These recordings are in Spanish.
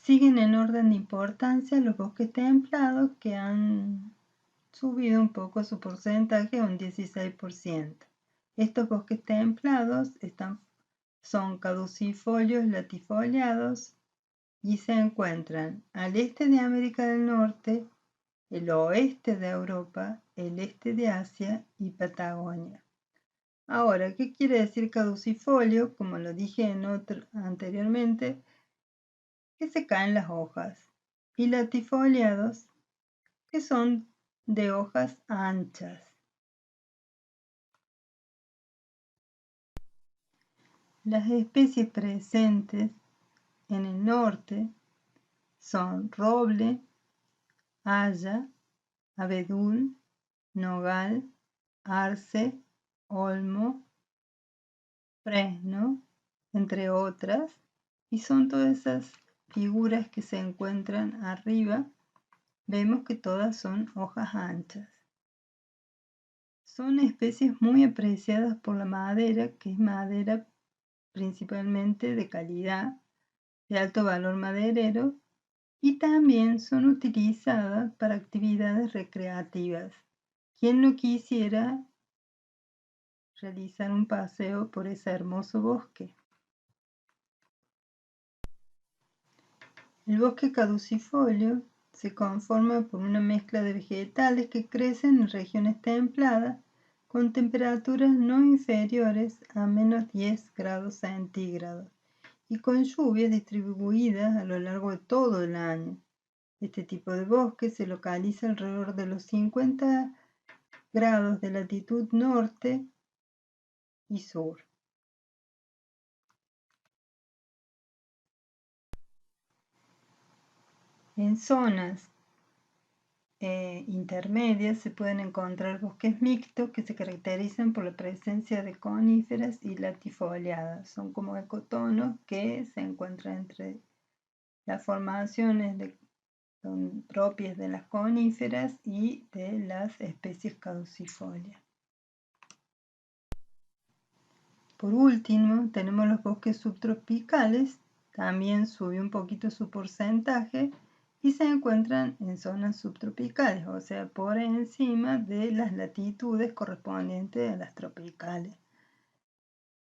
Siguen en orden de importancia los bosques templados, que han subido un poco su porcentaje a un 16%. Estos bosques templados son caducifolios latifoliados y se encuentran al este de América del Norte, el oeste de Europa, el este de Asia y Patagonia. Ahora, ¿qué quiere decir caducifolio? Como lo dije anteriormente, que se caen las hojas, y latifoliados, que son de hojas anchas. Las especies presentes en el norte son roble, haya, abedul, nogal, arce, olmo, fresno, entre otras, y son todas esas figuras que se encuentran arriba. Vemos que todas son hojas anchas. Son especies muy apreciadas por la madera, que es madera principalmente de calidad, de alto valor maderero, y también son utilizadas para actividades recreativas. ¿Quién no quisiera realizar un paseo por ese hermoso bosque? El bosque caducifolio se conforma por una mezcla de vegetales que crecen en regiones templadas con temperaturas no inferiores a menos 10 grados centígrados y con lluvias distribuidas a lo largo de todo el año. Este tipo de bosque se localiza alrededor de los 50 grados de latitud norte y sur. En zonas intermedias se pueden encontrar bosques mixtos que se caracterizan por la presencia de coníferas y latifoliadas. Son como ecotonos que se encuentran entre las formaciones propias de las coníferas y de las especies caducifolias. Por último, tenemos los bosques subtropicales. También subió un poquito su porcentaje y se encuentran en zonas subtropicales, o sea, por encima de las latitudes correspondientes a las tropicales.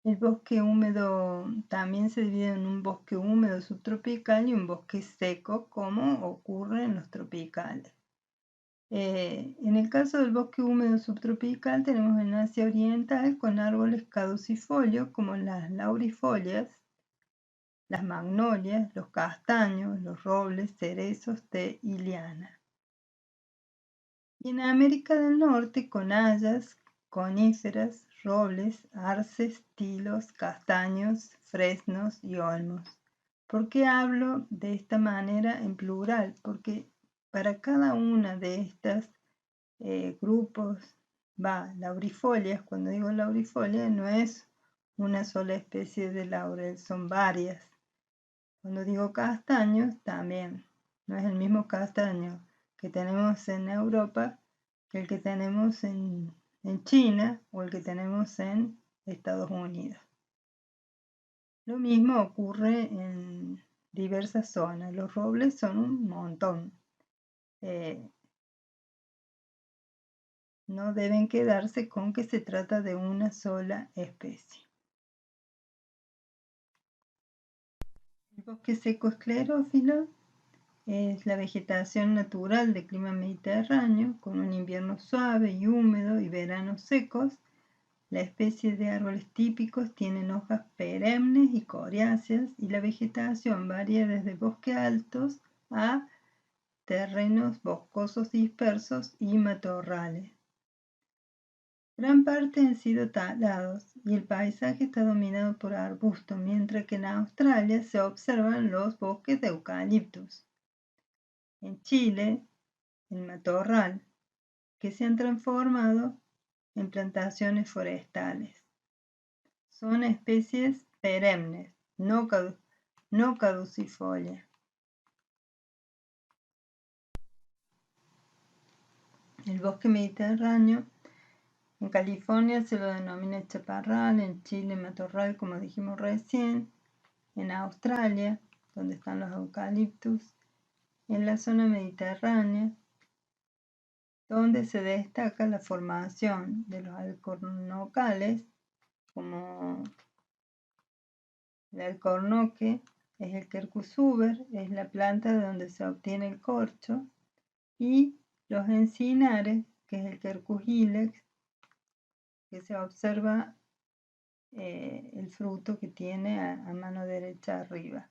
El bosque húmedo también se divide en un bosque húmedo subtropical y un bosque seco, como ocurre en los tropicales. En el caso del bosque húmedo subtropical tenemos en Asia Oriental con árboles caducifolios como las laurifolias, las magnolias, los castaños, los robles, cerezos, té y liana. Y en América del Norte con hayas, coníferas, robles, arces, tilos, castaños, fresnos y olmos. ¿Por qué hablo de esta manera en plural? Porque para cada una de estas grupos, laurifolias, cuando digo laurifolia no es una sola especie de laurel, son varias. Cuando digo castaños, también no es el mismo castaño que tenemos en Europa que el que tenemos en China o el que tenemos en Estados Unidos. Lo mismo ocurre en diversas zonas. Los robles son un montón. No deben quedarse con que se trata de una sola especie. El bosque seco esclerófilo es la vegetación natural de clima mediterráneo, con un invierno suave y húmedo y veranos secos. La especie de árboles típicos tienen hojas perennes y coriáceas y la vegetación varía desde bosques altos a terrenos boscosos dispersos y matorrales. Gran parte han sido talados y el paisaje está dominado por arbustos, mientras que en Australia se observan los bosques de eucaliptus. En Chile, el matorral, que se han transformado en plantaciones forestales. Son especies perennes, no caducifolias. El bosque mediterráneo, en California se lo denomina chaparral, en Chile matorral, como dijimos recién, en Australia, donde están los eucaliptus, en la zona mediterránea, donde se destaca la formación de los alcornocales, como el alcornoque es el Quercus suber, es la planta de donde se obtiene el corcho, y los encinares, que es el Quercus ilex, que se observa el fruto que tiene a mano derecha arriba.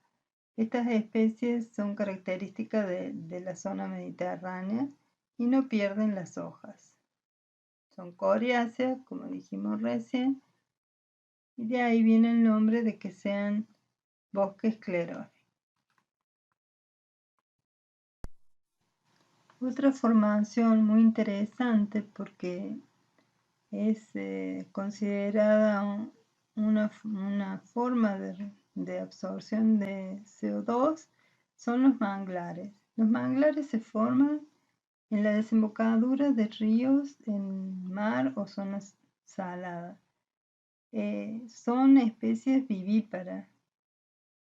Estas especies son características de la zona mediterránea y no pierden las hojas. Son coriáceas, como dijimos recién, y de ahí viene el nombre de que sean bosques esclerófilos. Otra formación muy interesante porque es considerada una forma de absorción de CO2 son los manglares. Los manglares se forman en la desembocadura de ríos en mar o zonas saladas. Son especies vivíparas.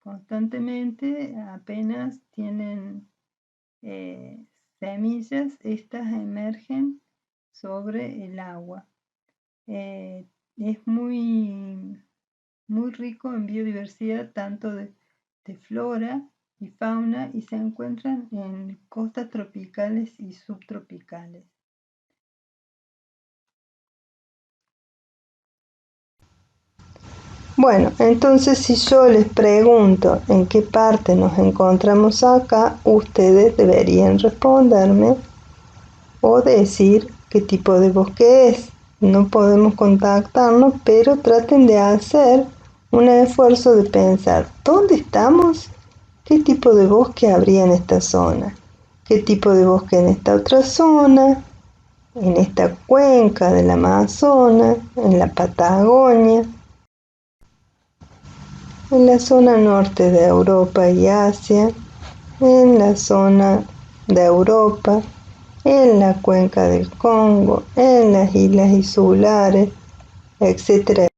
Constantemente, apenas tienen semillas, estas emergen sobre el agua. Es muy rico en biodiversidad, tanto de flora y fauna, y se encuentran en costas tropicales y subtropicales. Bueno, entonces si yo les pregunto en qué parte nos encontramos acá, ustedes deberían responderme o decir qué tipo de bosque es. No podemos contactarnos, pero traten de hacer un esfuerzo de pensar dónde estamos, qué tipo de bosque habría en esta zona, qué tipo de bosque en esta otra zona, en esta cuenca del Amazonas, en la Patagonia, en la zona norte de Europa y Asia, en la zona de Europa, en la cuenca del Congo, en las islas insulares, etc.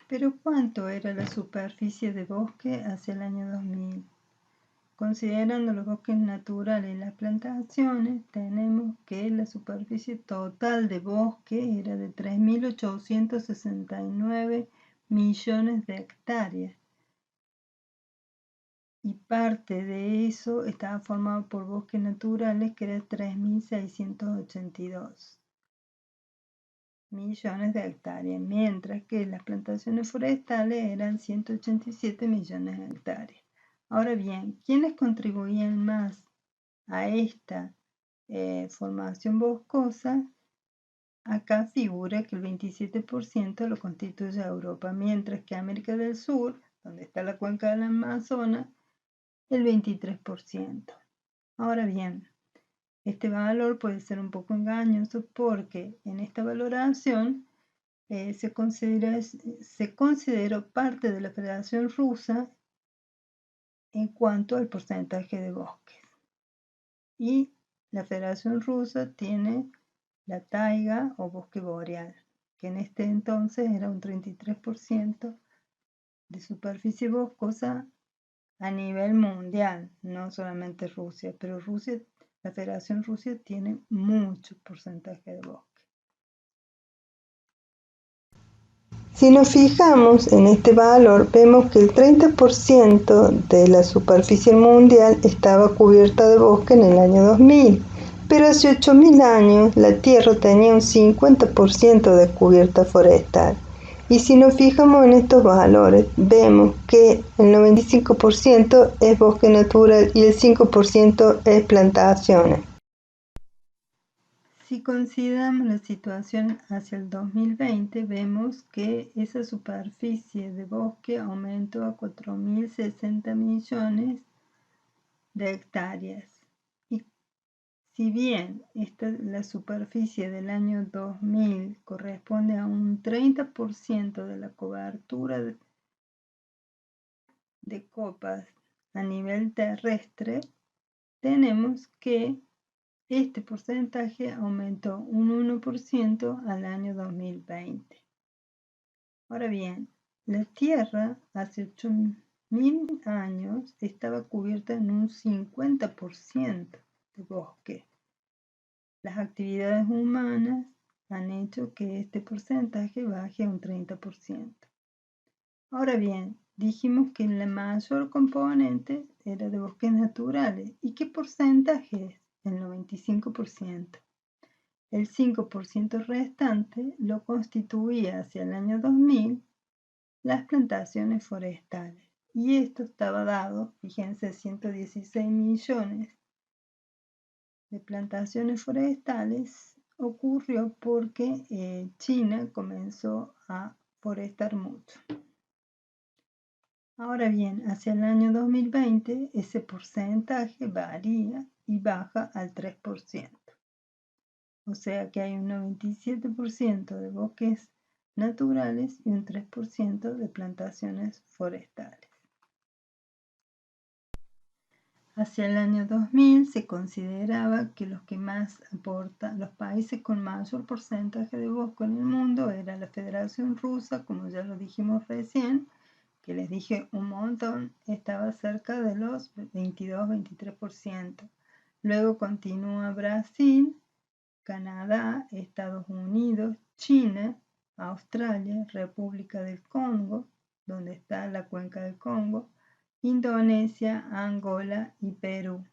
Pero ¿cuánto era la superficie de bosque hacia el año 2000? Considerando los bosques naturales y las plantaciones, tenemos que la superficie total de bosque era de 3.869 millones de hectáreas. Y parte de eso estaba formado por bosques naturales, que era 3.682 millones de hectáreas, mientras que las plantaciones forestales eran 187 millones de hectáreas. Ahora bien, ¿quiénes contribuían más a esta formación boscosa? Acá figura que el 27% lo constituye Europa, mientras que América del Sur, donde está la cuenca del Amazonas, el 23%. Ahora bien, este valor puede ser un poco engañoso porque en esta valoración se consideró parte de la Federación Rusa en cuanto al porcentaje de bosques. Y la Federación Rusa tiene la taiga o bosque boreal, que en este entonces era un 33% de superficie boscosa a nivel mundial, no solamente Rusia, pero la Federación Rusa tiene mucho porcentaje de bosque. Si nos fijamos en este valor, vemos que el 30% de la superficie mundial estaba cubierta de bosque en el año 2000, pero hace 8.000 años la Tierra tenía un 50% de cubierta forestal. Y si nos fijamos en estos valores, vemos que el 95% es bosque natural y el 5% es plantaciones. Si consideramos la situación hacia el 2020, vemos que esa superficie de bosque aumentó a 4.060 millones de hectáreas. Y si bien la superficie del año 2000 corresponde a un 30% de la cobertura de copas a nivel terrestre, tenemos que este porcentaje aumentó un 1% al año 2020. Ahora bien, la Tierra hace 1000 años estaba cubierta en un 50% de bosque. Las actividades humanas han hecho que este porcentaje baje a un 30%. Ahora bien, dijimos que la mayor componente era de bosques naturales. ¿Y qué porcentaje es? El 95%. El 5% restante lo constituía hacia el año 2000 las plantaciones forestales. Y esto estaba dado, fíjense, 116 millones de plantaciones forestales ocurrió porque China comenzó a forestar mucho. Ahora bien, hacia el año 2020 ese porcentaje varía y baja al 3%. O sea que hay un 97% de bosques naturales y un 3% de plantaciones forestales. Hacia el año 2000 se consideraba que los países con mayor porcentaje de bosque en el mundo era la Federación Rusa, como ya lo dijimos recién, que les dije un montón, estaba cerca de los 22-23%. Luego continúa Brasil, Canadá, Estados Unidos, China, Australia, República del Congo, donde está la cuenca del Congo, Indonesia, Angola y Perú.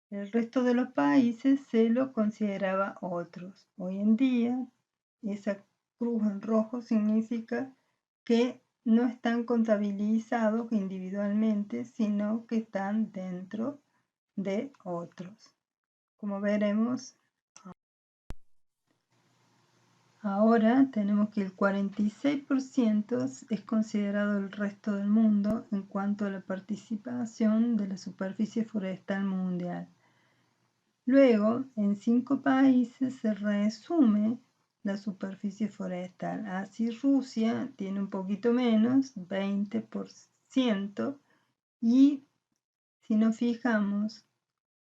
El resto de los países se lo consideraba otros. Hoy en día, esa cruz en rojo significa que no están contabilizados individualmente, sino que están dentro de otros. Como veremos, ahora tenemos que el 46% es considerado el resto del mundo en cuanto a la participación de la superficie forestal mundial. Luego, en 5 países se resume la superficie forestal. Así Rusia tiene un poquito menos, 20%, y si nos fijamos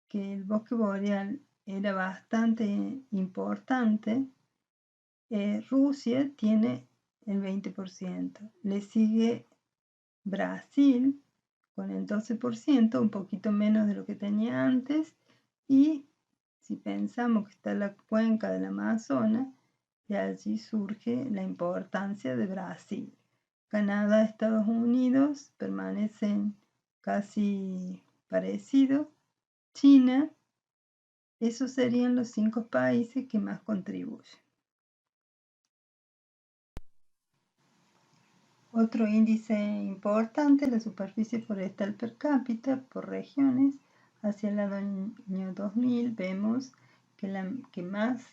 que el bosque boreal era bastante importante, Rusia tiene el 20%. Le sigue Brasil con el 12%, un poquito menos de lo que tenía antes, y si pensamos que está la cuenca del Amazonas, de allí surge la importancia de Brasil. Canadá, Estados Unidos permanecen casi parecidos. China, esos serían los 5 países que más contribuyen. Otro índice importante es la superficie forestal per cápita por regiones. Hacia el año 2000 vemos que la que más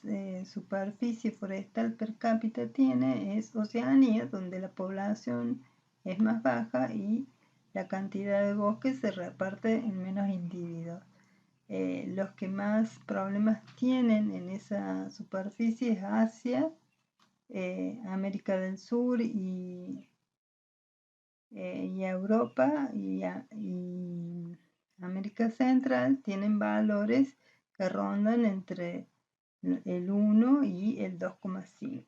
superficie forestal per cápita tiene es Oceanía, donde la población es más baja y la cantidad de bosques se reparte en menos individuos. Los que más problemas tienen en esa superficie es Asia, América del Sur y Europa y América Central tienen valores que rondan entre el 1 y el 2,5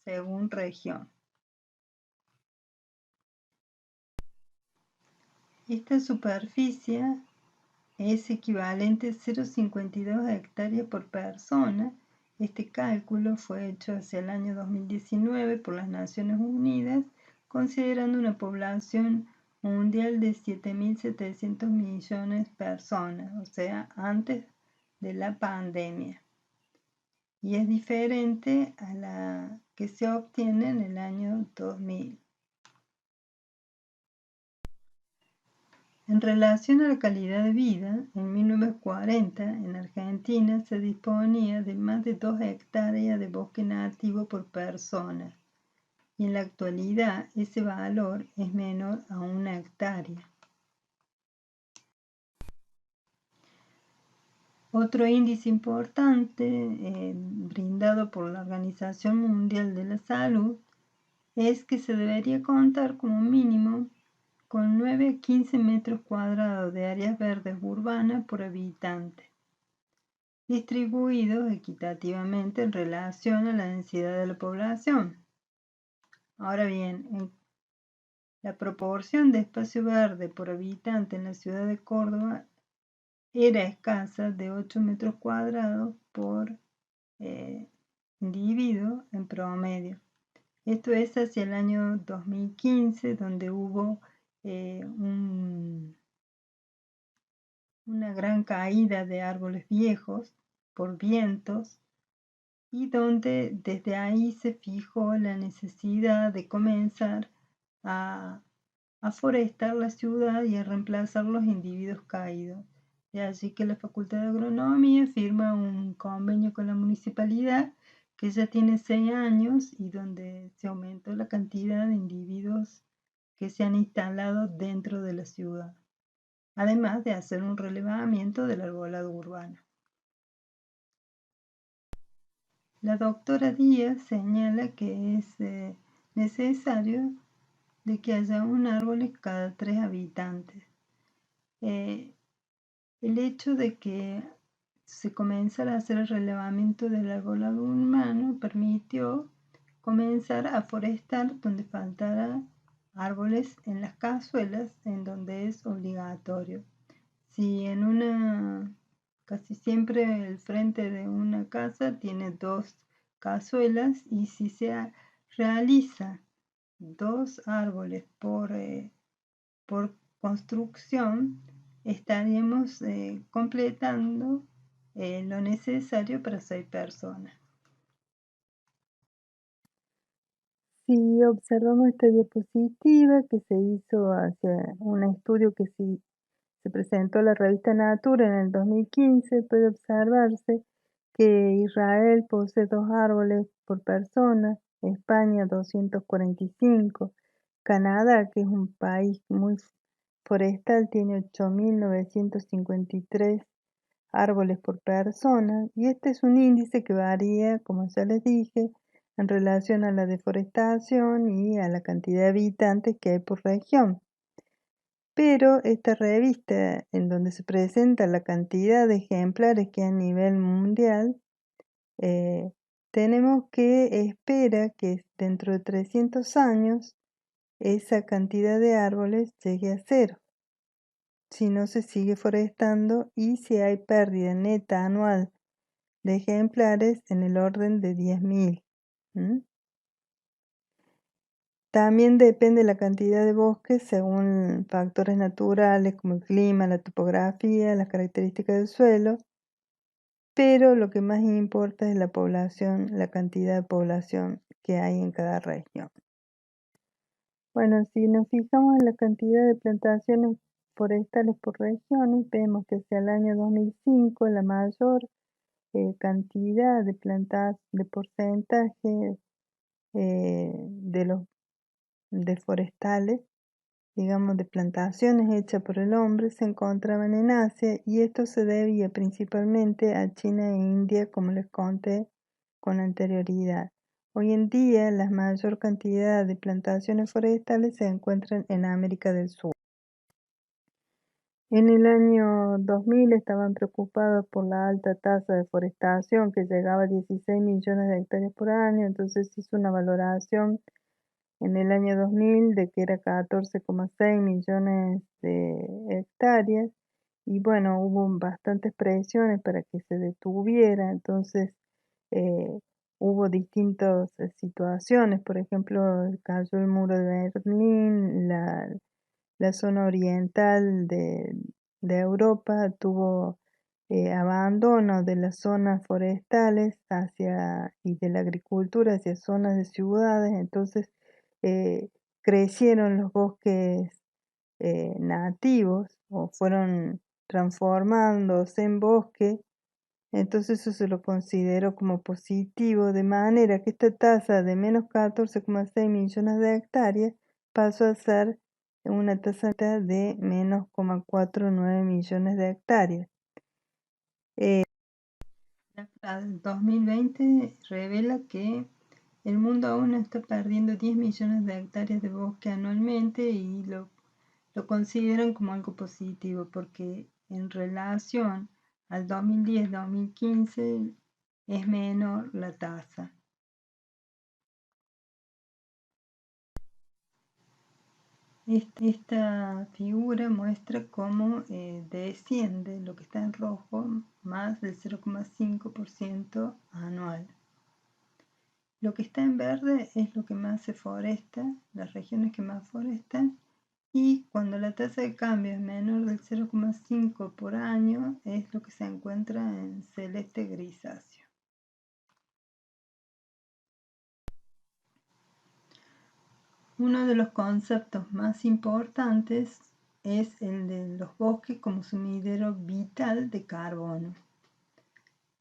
según región. Esta superficie es equivalente a 0,52 hectáreas por persona. Este cálculo fue hecho hacia el año 2019 por las Naciones Unidas, considerando una población mundial de 7.700 millones de personas, o sea, antes de la pandemia. Y es diferente a la que se obtiene en el año 2000. En relación a la calidad de vida, en 1940 en Argentina se disponía de más de 2 hectáreas de bosque nativo por persona y en la actualidad ese valor es menor a 1 hectárea. Otro índice importante brindado por la Organización Mundial de la Salud es que se debería contar como mínimo con 9 a 15 metros cuadrados de áreas verdes urbanas por habitante, distribuidos equitativamente en relación a la densidad de la población. Ahora bien, La proporción de espacio verde por habitante en la ciudad de Córdoba era escasa, de 8 metros cuadrados por individuo en promedio. Esto es hacia el año 2015, donde hubo una gran caída de árboles viejos por vientos, y donde desde ahí se fijó la necesidad de comenzar a forestar la ciudad y a reemplazar los individuos caídos. De allí que la Facultad de Agronomía firma un convenio con la municipalidad que ya tiene 6 años y donde se aumentó la cantidad de individuos que se han instalado dentro de la ciudad, además de hacer un relevamiento del arbolado urbano. La doctora Díaz señala que es necesario de que haya un árbol cada 3 habitantes. El hecho de que se comenzara a hacer el relevamiento del arbolado humano permitió comenzar a forestar donde faltara árboles en las cazuelas, en donde es obligatorio. Si en casi siempre el frente de una casa tiene 2 cazuelas, y si se realiza 2 árboles por construcción, estaríamos completando lo necesario para 6 personas. Si observamos esta diapositiva que se hizo hacia un estudio que se presentó en la revista Nature en el 2015, puede observarse que Israel posee 2 árboles por persona, España 245, Canadá, que es un país muy forestal, tiene 8.953 árboles por persona, y este es un índice que varía, como ya les dije, en relación a la deforestación y a la cantidad de habitantes que hay por región. Pero esta revista, en donde se presenta la cantidad de ejemplares que hay a nivel mundial, tenemos que espera que dentro de 300 años esa cantidad de árboles llegue a 0, si no se sigue forestando y si hay pérdida neta anual de ejemplares en el orden de 10.000. También depende la cantidad de bosques según factores naturales como el clima, la topografía, las características del suelo, pero lo que más importa es la población, la cantidad de población que hay en cada región. Bueno, si nos fijamos en la cantidad de plantaciones forestales por regiones, vemos que hacia el año 2005 la mayor cantidad de plantas, de porcentaje de los forestales, digamos, de plantaciones hechas por el hombre, se encontraban en Asia, y esto se debía principalmente a China e India, como les conté con anterioridad. Hoy en día, la mayor cantidad de plantaciones forestales se encuentran en América del Sur. En el año 2000 estaban preocupados por la alta tasa de deforestación, que llegaba a 16 millones de hectáreas por año. Entonces se hizo una valoración en el año 2000 de que era 14,6 millones de hectáreas, y bueno, hubo bastantes presiones para que se detuviera. Entonces hubo distintas situaciones. Por ejemplo, cayó el muro de Berlín, la zona oriental de Europa tuvo abandono de las zonas forestales y de la agricultura hacia zonas de ciudades. Entonces crecieron los bosques nativos, o fueron transformándose en bosque. Entonces eso se lo considero como positivo, de manera que esta tasa de menos 14,6 millones de hectáreas pasó a ser una tasa de menos 0,49 millones de hectáreas. La cifra del 2020 revela que el mundo aún está perdiendo 10 millones de hectáreas de bosque anualmente, y lo consideran como algo positivo, porque en relación al 2010-2015 es menor la tasa. Esta figura muestra cómo desciende lo que está en rojo más del 0,5% anual. Lo que está en verde es lo que más se foresta, las regiones que más forestan, y cuando la tasa de cambio es menor del 0,5 por año es lo que se encuentra en celeste grisáceo. Uno de los conceptos más importantes es el de los bosques como sumidero vital de carbono.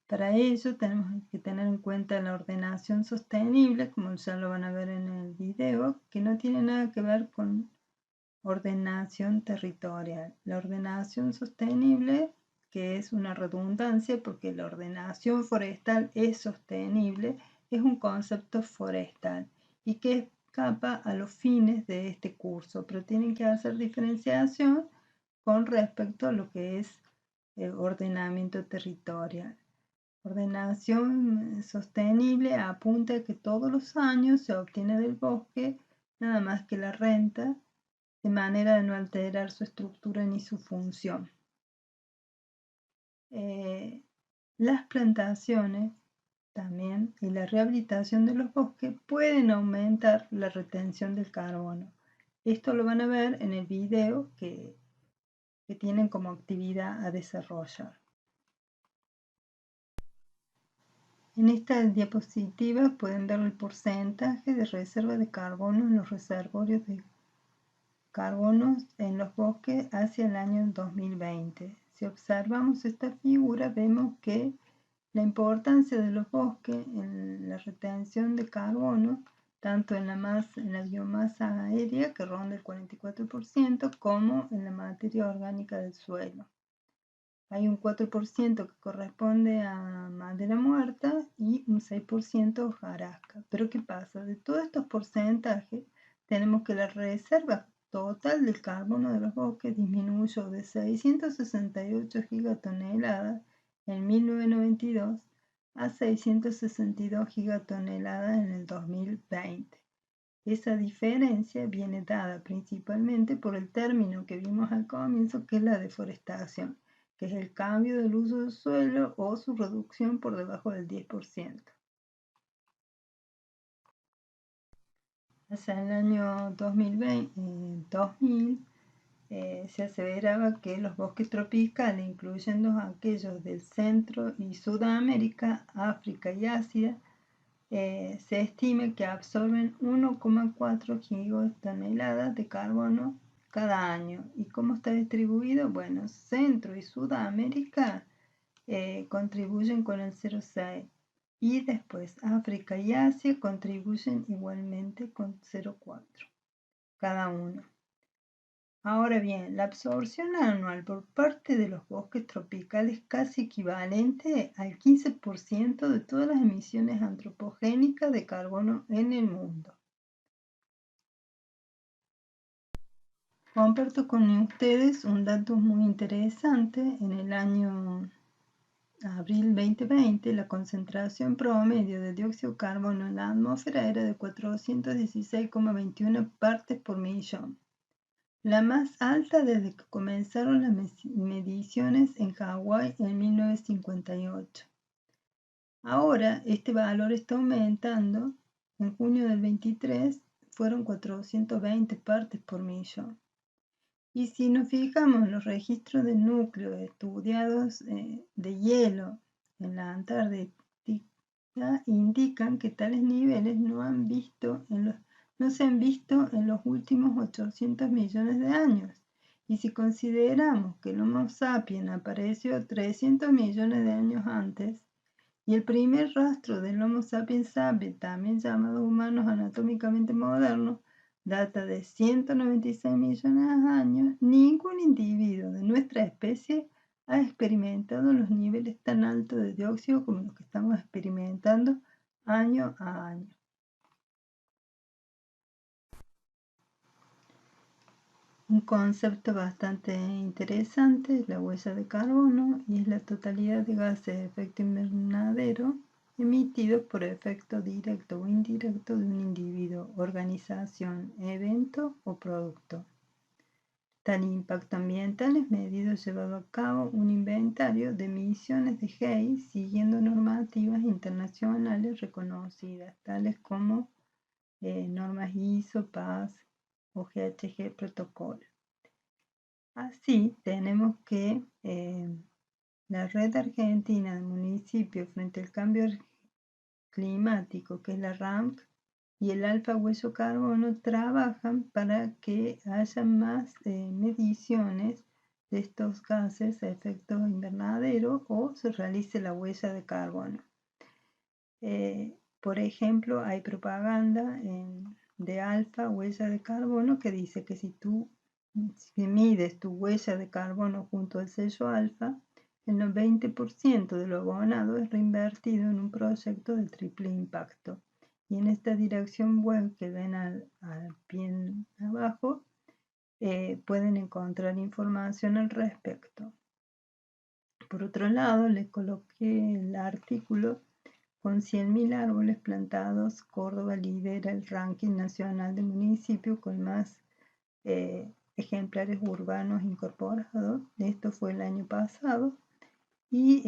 Para ello tenemos que tener en cuenta la ordenación sostenible, como ya lo van a ver en el video, que no tiene nada que ver con ordenación territorial. La ordenación sostenible, que es una redundancia porque la ordenación forestal es sostenible, es un concepto forestal y que escapa a los fines de este curso, pero tienen que hacer diferenciación con respecto a lo que es ordenamiento territorial. Ordenación sostenible apunta a que todos los años se obtiene del bosque nada más que la renta, de manera de no alterar su estructura ni su función. Las plantaciones también y la rehabilitación de los bosques pueden aumentar la retención del carbono. Esto lo van a ver en el video que tienen como actividad a desarrollar. En esta diapositiva pueden ver el porcentaje de reserva de carbono en los reservorios de carbono en los bosques hacia el año 2020. Si observamos esta figura, vemos que la importancia de los bosques en la retención de carbono, tanto en la biomasa aérea, que ronda el 44%, como en la materia orgánica del suelo. Hay un 4% que corresponde a madera muerta y un 6% hojarasca. Pero ¿qué pasa? De todos estos porcentajes, tenemos que la reserva total del carbono de los bosques disminuyó de 668 gigatoneladas en 1992 a 662 gigatoneladas en el 2020. Esa diferencia viene dada principalmente por el término que vimos al comienzo, que es la deforestación, que es el cambio del uso del suelo o su reducción por debajo del 10%. Hacia el año 2000 se aseveraba que los bosques tropicales, incluyendo aquellos del Centro y Sudamérica, África y Asia, se estima que absorben 1,4 gigatoneladas de carbono cada año. ¿Y cómo está distribuido? Bueno, Centro y Sudamérica contribuyen con el 0,6 y después África y Asia contribuyen igualmente con 0,4 cada uno. Ahora bien, la absorción anual por parte de los bosques tropicales es casi equivalente al 15% de todas las emisiones antropogénicas de carbono en el mundo. Comparto con ustedes un dato muy interesante. En el año abril 2020, la concentración promedio de dióxido de carbono en la atmósfera era de 416,21 partes por millón. La más alta desde que comenzaron las mediciones en Hawái en 1958. Ahora este valor está aumentando. En junio del 23 fueron 420 partes por millón. Y si nos fijamos en los registros de núcleo estudiados de hielo en la Antártida, indican que tales niveles no se han visto en los últimos 800 millones de años. Y si consideramos que el Homo sapiens apareció 300 millones de años antes, y el primer rastro del Homo sapiens sapiens, también llamado humanos anatómicamente modernos, data de 196 millones de años, ningún individuo de nuestra especie ha experimentado los niveles tan altos de dióxido como los que estamos experimentando año a año. Un concepto bastante interesante es la huella de carbono y es la totalidad de gases de efecto invernadero emitidos por efecto directo o indirecto de un individuo, organización, evento o producto. Tal impacto ambiental es medido llevando a cabo un inventario de emisiones de GEI siguiendo normativas internacionales reconocidas, tales como normas ISO, PAS o GHG Protocol. Así, tenemos que la Red Argentina de Municipios frente al Cambio Climático, que es la RAMC, y el alfa hueso carbono trabajan para que haya más mediciones de estos gases a efecto invernadero o se realice la huella de carbono. Por ejemplo, hay propaganda de alfa huella de carbono que dice que si mides tu huella de carbono junto al sello alfa, el 20% de lo abonado es reinvertido en un proyecto de triple impacto. Y en esta dirección web que ven al pie abajo, pueden encontrar información al respecto. Por otro lado, les coloqué el artículo con 100.000 árboles plantados. Córdoba lidera el ranking nacional de municipios con más ejemplares urbanos incorporados. Esto fue el año pasado. Y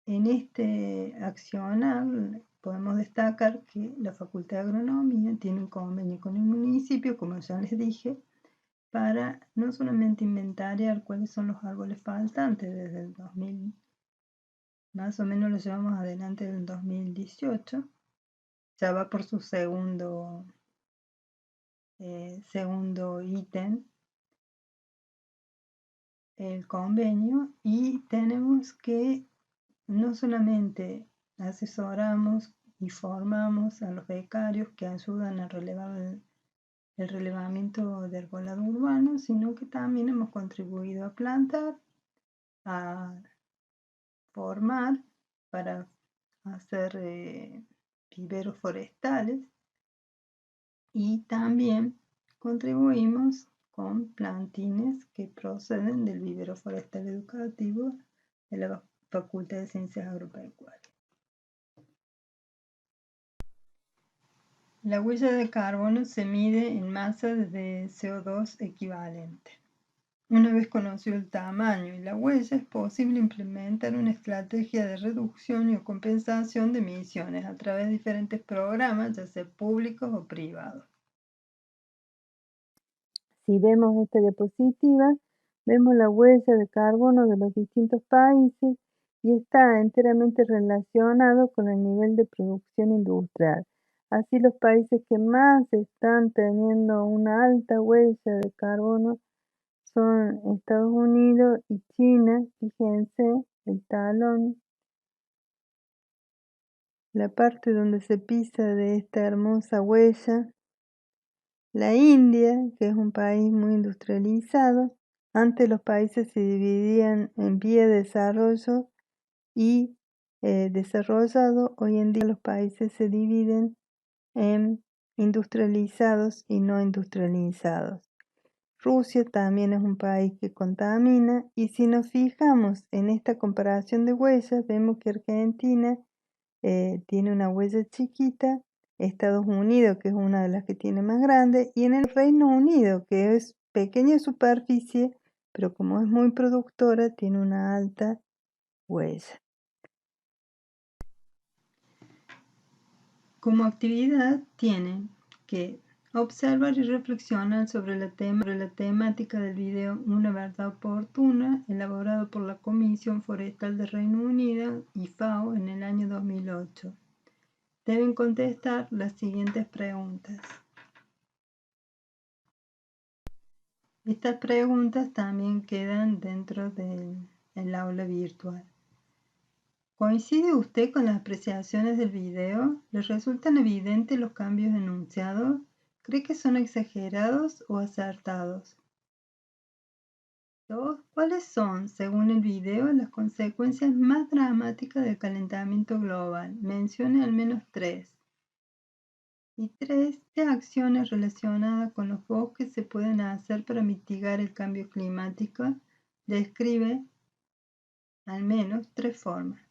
en este accionar podemos destacar que la Facultad de Agronomía tiene un convenio con el municipio, como ya les dije, para no solamente inventariar cuáles son los árboles faltantes desde el 2000, más o menos lo llevamos adelante del 2018, ya va por su segundo ítem, el convenio, y tenemos que no solamente asesoramos y formamos a los becarios que ayudan a relevar el relevamiento de arbolado urbano, sino que también hemos contribuido a plantar, a formar para hacer viveros forestales y también contribuimos con plantines que proceden del vivero forestal educativo de la Facultad de Ciencias Agropecuarias. La huella de carbono se mide en masa de CO2 equivalente. Una vez conocido el tamaño y la huella, es posible implementar una estrategia de reducción y compensación de emisiones a través de diferentes programas, ya sea públicos o privados. Si vemos esta diapositiva, vemos la huella de carbono de los distintos países y está enteramente relacionado con el nivel de producción industrial. Así, los países que más están teniendo una alta huella de carbono son Estados Unidos y China. Fíjense el talón, la parte donde se pisa de esta hermosa huella. La India, que es un país muy industrializado, antes los países se dividían en vía de desarrollo y desarrollado. Hoy en día los países se dividen en industrializados y no industrializados. Rusia también es un país que contamina, y si nos fijamos en esta comparación de huellas, vemos que Argentina tiene una huella chiquita, Estados Unidos, que es una de las que tiene más grande, y en el Reino Unido, que es pequeña superficie, pero como es muy productora, tiene una alta huella. Como actividad tienen que observar y reflexionar sobre la temática del video Una verdad oportuna, elaborado por la Comisión Forestal del Reino Unido y FAO en el año 2008. Deben contestar las siguientes preguntas. Estas preguntas también quedan dentro del aula virtual. ¿Coincide usted con las apreciaciones del video? ¿Le resultan evidentes los cambios enunciados? ¿Cree que son exagerados o acertados? 2. ¿Cuáles son, según el video, las consecuencias más dramáticas del calentamiento global? Mencione al menos 3. Y 3. ¿Qué acciones relacionadas con los bosques se pueden hacer para mitigar el cambio climático? Describe al menos 3 formas.